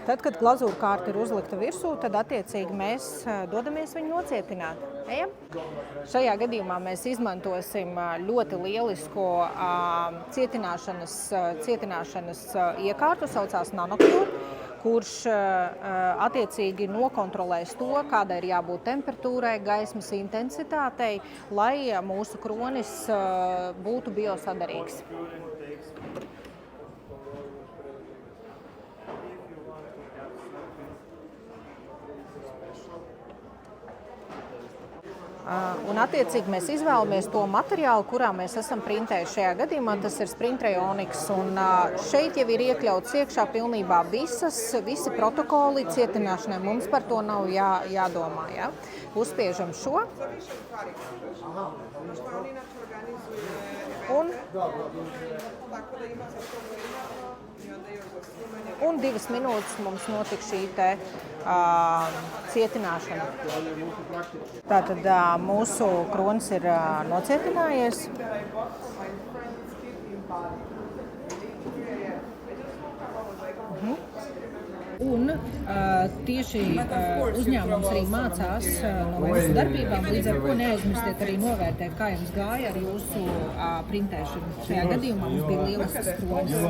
Tad, kad glazūra kārta ir uzlikta virsū, tad attiecīgi mēs dodamies viņu nocietināt. Ejam? Šajā gadījumā mēs izmantosim ļoti lielisku cietināšanas iekārtu, saucās nanokļūru, kurš attiecīgi nokontrolēs to, kādai ir jābūt temperatūrai, gaismas intensitātei, lai mūsu kronis būtu biosaderīgs. Un attiecīgi mēs izvēlamies to materiālu, kurā mēs esam printējuši. Šajā gadījumā tas ir Sprintrayonics, un šeit jau ir iekļauts iekšā pilnībā visi protokoli cietināšanai. Mums par to nav jādomā. Ja? Uzspiežam šo. Un 2 minūtes mums notika šī cietināšana. Tātad mūsu kronis ir nocietinājies. Un tieši uzņēmums arī mācās no mūsu darbībām, līdz ar ko neaizmirstiet arī novērtēt, kā jums gāja ar jūsu printēšanu. Šajā gadījumā mums bija lielisks kronis.